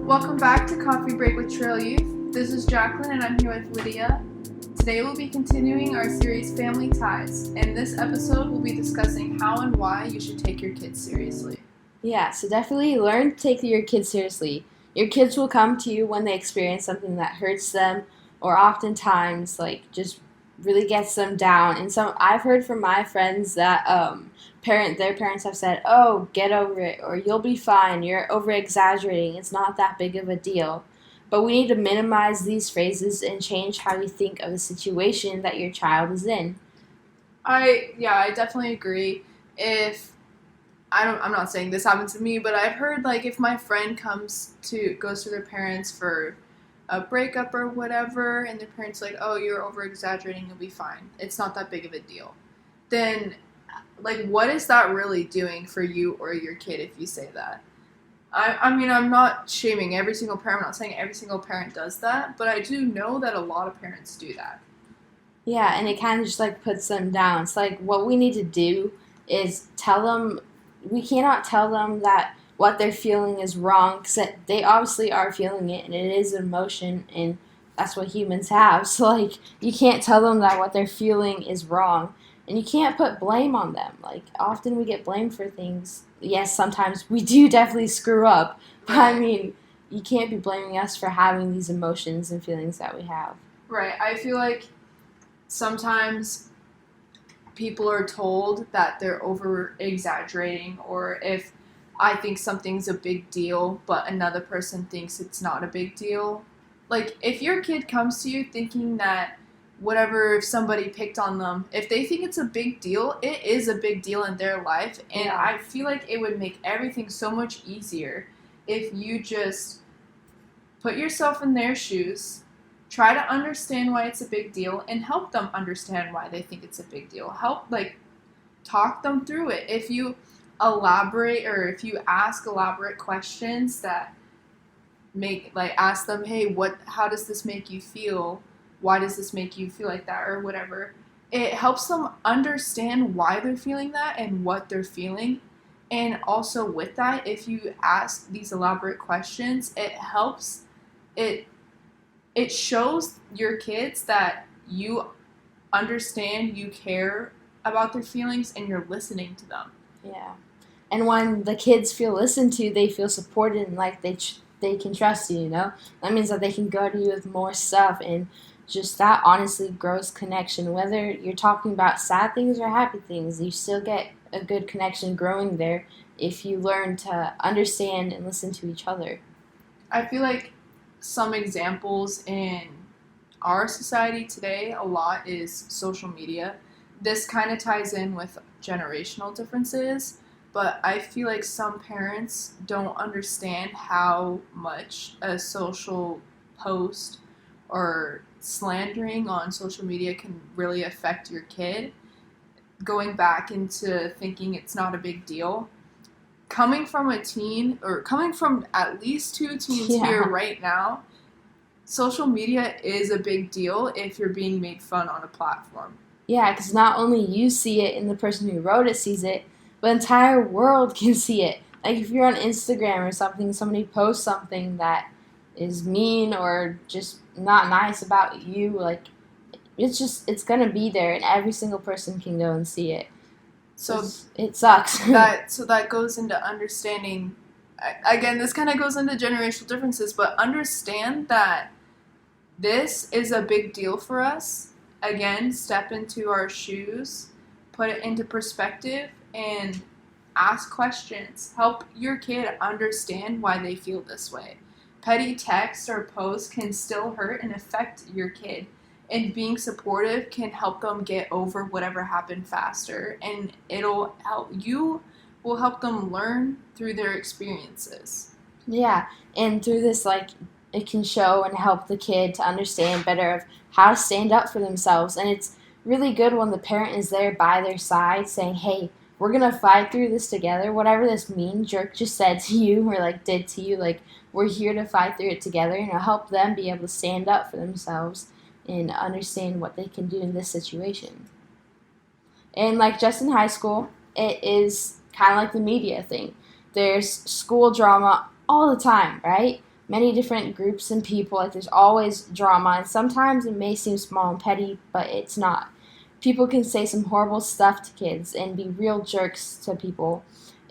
Welcome back to Coffee Break with Trail Youth. This is Jacqueline and I'm here with Lydia. Today we'll be continuing our series Family Ties. In this episode we'll be discussing how and why you should take your kids seriously. Yeah, so definitely learn to take your kids seriously. Your kids will come to you when they experience something that hurts them or oftentimes just really gets them down. And so I've heard from my friends that their parents have said, "Oh, get over it," or "You'll be fine. You're over exaggerating. It's not that big of a deal." But we need to minimize these phrases and change how we think of the situation that your child is in. I definitely agree. I'm not saying this happened to me, but I've heard if my friend goes to their parents for a breakup or whatever, and their parents are like, "Oh, you're over exaggerating. You'll be fine. It's not that big of a deal." Then, what is that really doing for you or your kid if you say that? I mean, I'm not shaming every single parent. I'm not saying every single parent does that, but I do know that a lot of parents do that. Yeah, and it kind of just puts them down. It's what we need to do is tell them, we cannot tell them that what they're feeling is wrong, because they obviously are feeling it, and it is an emotion, and that's what humans have. So you can't tell them that what they're feeling is wrong, and you can't put blame on them. Often we get blamed for things. Yes, sometimes we do definitely screw up, but I mean, you can't be blaming us for having these emotions and feelings that we have. Right. I feel like sometimes people are told that they're over exaggerating, or if I think something's a big deal but another person thinks it's not a big deal. If your kid comes to you thinking that if somebody picked on them, if they think it's a big deal, it is a big deal in their life, and Yeah. I feel like it would make everything so much easier if you just put yourself in their shoes, try to understand why it's a big deal, and help them understand why they think it's a big deal. Help, talk them through it. If you elaborate, or if you ask elaborate questions that ask them, "Hey, how does this make you feel? Why does this make you feel like that?" or whatever. It helps them understand why they're feeling that and what they're feeling. And also with that, if you ask these elaborate questions, it shows your kids that you understand, you care about their feelings, and you're listening to them. Yeah. And when the kids feel listened to, they feel supported and they can trust you, That means that they can go to you with more stuff, and just that honestly grows connection. Whether you're talking about sad things or happy things, you still get a good connection growing there if you learn to understand and listen to each other. I feel like some examples in our society today a lot is social media. This kind of ties in with generational differences, but I feel like some parents don't understand how much a social post or slandering on social media can really affect your kid. Going back into thinking it's not a big deal. Coming from a teen, or coming from at least two teens here right now, social media is a big deal if you're being made fun on a platform. Yeah, because not only you see it and the person who wrote it sees it, but the entire world can see it. If you're on Instagram or something, somebody posts something that is mean or just not nice about you, it's gonna be there, and every single person can go and see it. So it sucks. that goes into understanding. Again, this kind of goes into generational differences, but understand that this is a big deal for us. Again, step into our shoes, put it into perspective, and ask questions. Help your kid understand why they feel this way. Petty text or posts can still hurt and affect your kid, and being supportive can help them get over whatever happened faster, and will help them learn through their experiences. Yeah, and through this, it can show and help the kid to understand better of how to stand up for themselves. And it's really good when the parent is there by their side saying, "Hey, we're going to fight through this together. Whatever this mean jerk just said to you or did to you, we're here to fight through it together," and it'll help them be able to stand up for themselves and understand what they can do in this situation. And just in high school, it is kind of like the media thing. There's school drama all the time, right? many different groups and people. Like, there's always drama, and sometimes it may seem small and petty, but it's not. People can say some horrible stuff to kids and be real jerks to people,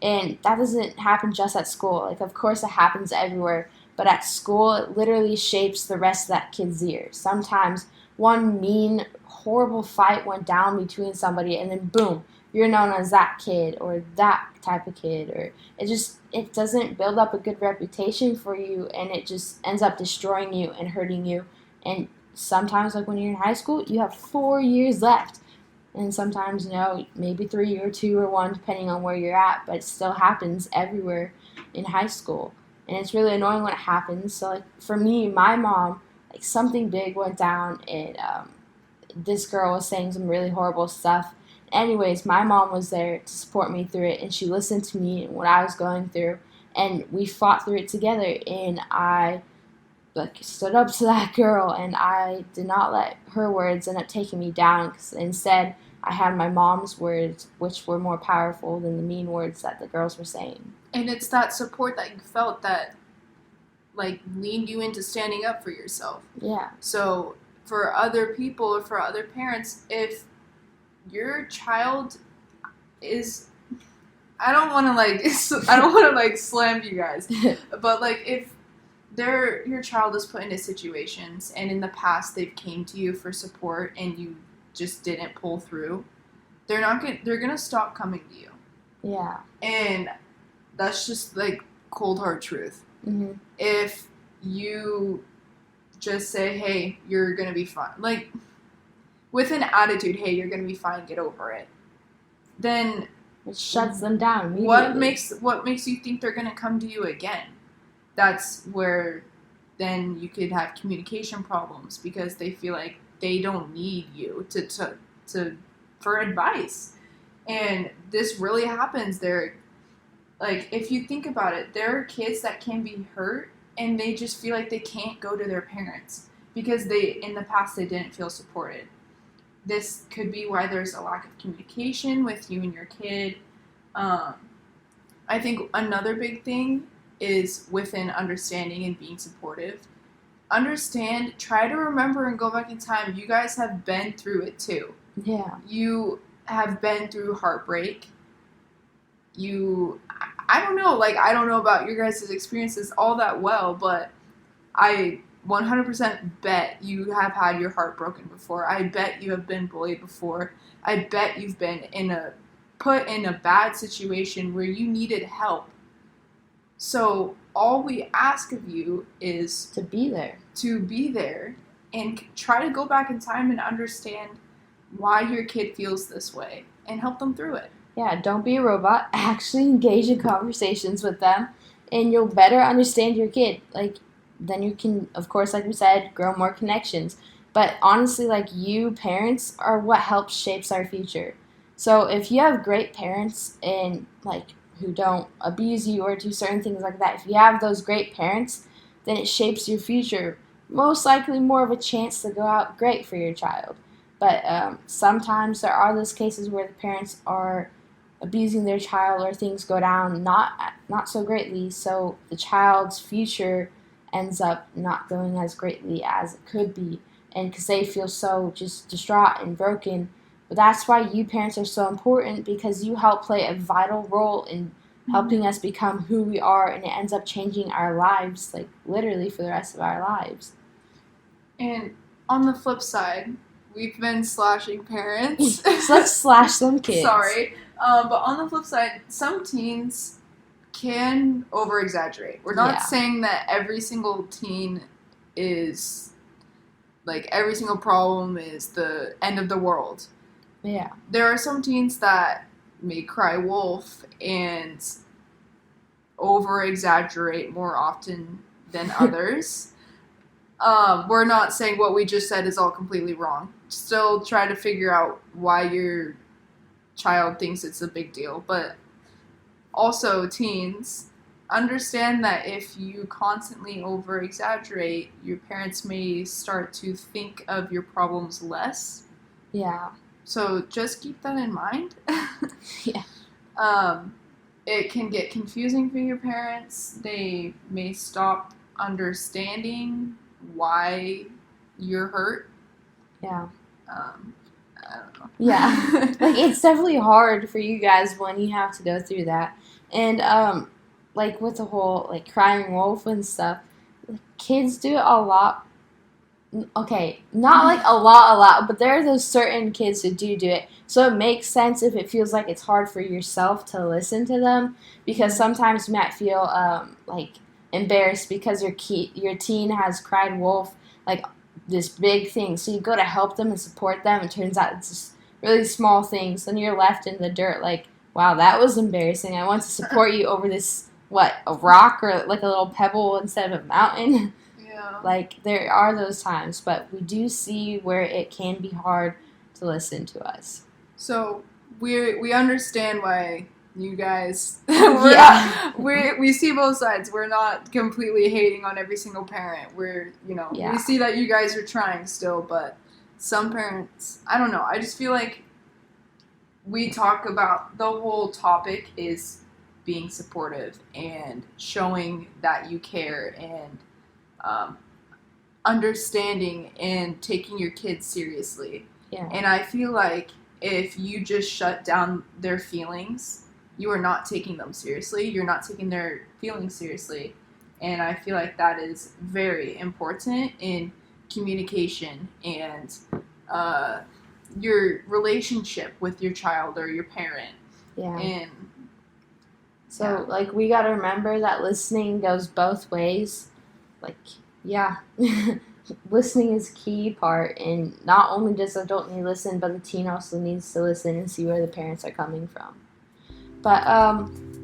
and that doesn't happen just at school. Like, of course, it happens everywhere, but at school, it literally shapes the rest of that kid's year. Sometimes one mean, horrible fight went down between somebody, and then boom, you're known as that kid or that type of kid, or it doesn't build up a good reputation for you, and it just ends up destroying you and hurting you. And sometimes, like when you're in high school, you have 4 years left, and sometimes, maybe 3 or 2 or 1, depending on where you're at, but it still happens everywhere in high school, and it's really annoying when it happens. So, like, for me, my mom, like, something big went down, and this girl was saying some really horrible stuff. Anyways, my mom was there to support me through it, and she listened to me and what I was going through, and we fought through it together. And I stood up to that girl, and I did not let her words end up taking me down. 'Cause instead, I had my mom's words, which were more powerful than the mean words that the girls were saying. And it's that support that you felt that, like, leaned you into standing up for yourself. Yeah. So for other people or for other parents, if your child is, I don't want to slam you guys, but like if your child is put into situations and in the past they've came to you for support and you just didn't pull through, they're gonna stop coming to you. Yeah. And that's just like cold hard truth. Mm-hmm. If you just say, hey, you're gonna be fine, like with an attitude, hey, you're gonna be fine, get over it, then it shuts them down immediately. What makes you think they're gonna come to you again? That's where then you could have communication problems because they feel like they don't need you to for advice. And this really happens there. Like, if you think about it, there are kids that can be hurt and they just feel like they can't go to their parents because in the past they didn't feel supported. This could be why there's a lack of communication with you and your kid. I think another big thing is within understanding and being supportive. Try to remember and go back in time. You guys have been through it too. Yeah. You have been through heartbreak. I don't know, like, I don't know about your guys' experiences all that well, but I 100% bet you have had your heart broken before. I bet you have been bullied before. I bet you've been put in a bad situation where you needed help. So all we ask of you is to be there and try to go back in time and understand why your kid feels this way and help them through it. Yeah, don't be a robot. Actually engage in conversations with them, and you'll better understand your kid. Like, then you can, of course, like we said, grow more connections. But honestly, like, you parents are what helps shapes our future. So if you have great parents and, like, who don't abuse you or do certain things like that, if you have those great parents, then it shapes your future. Most likely more of a chance to go out great for your child. But sometimes there are those cases where the parents are abusing their child or things go down not so greatly, so the child's future ends up not going as greatly as it could be, and because they feel so just distraught and broken. But that's why you parents are so important, because you help play a vital role in helping us become who we are, and it ends up changing our lives, like literally for the rest of our lives. And on the flip side, we've been slashing parents. So let's slash some kids. Sorry. But on the flip side, some teens can over-exaggerate. We're not saying that every single teen is, like, every single problem is the end of the world. Yeah. There are some teens that may cry wolf and over-exaggerate more often than others. We're not saying what we just said is all completely wrong. Still try to figure out why your child thinks it's a big deal. But also, teens, understand that if you constantly over-exaggerate, your parents may start to think of your problems less. Yeah. So just keep that in mind. Yeah. It can get confusing for your parents. They may stop understanding why you're hurt. Yeah. I don't know. Yeah. Like, it's definitely hard for you guys when you have to go through that. And, like, with the whole, like, crying wolf and stuff, kids do it a lot. Okay, not like a lot, but there are those certain kids who do it. So it makes sense if it feels like it's hard for yourself to listen to them, because sometimes you might feel like embarrassed because your teen has cried wolf, like this big thing. So you go to help them and support them, and it turns out it's just really small things. Then you're left in the dirt like, wow, that was embarrassing. I want to support you over this, what, a rock or like a little pebble instead of a mountain. Yeah. Like, there are those times, but we do see where it can be hard to listen to us. So we understand why you guys we see both sides. We're not completely hating on every single parent. We see that you guys are trying still, but some parents, I don't know. I just feel like we talk about the whole topic is being supportive and showing that you care and understanding and taking your kids seriously. Yeah. And I feel like if you just shut down their feelings, you are not taking them seriously. You're not taking their feelings seriously. And I feel like that is very important in communication and your relationship with your child or your parent. Yeah. And so, like, we got to remember that listening goes both ways. Like, yeah, listening is a key part, and not only does the adult need to listen, but the teen also needs to listen and see where the parents are coming from. But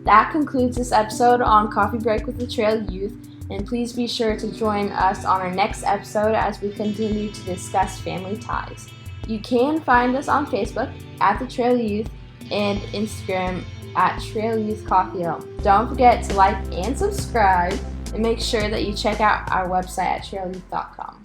that concludes this episode on Coffee Break with the Trail Youth, and please be sure to join us on our next episode as we continue to discuss family ties. You can find us on Facebook at the Trail Youth and Instagram at Trail Youth Coffee Home. Don't forget to like and subscribe, and make sure that you check out our website at trailyouth.com.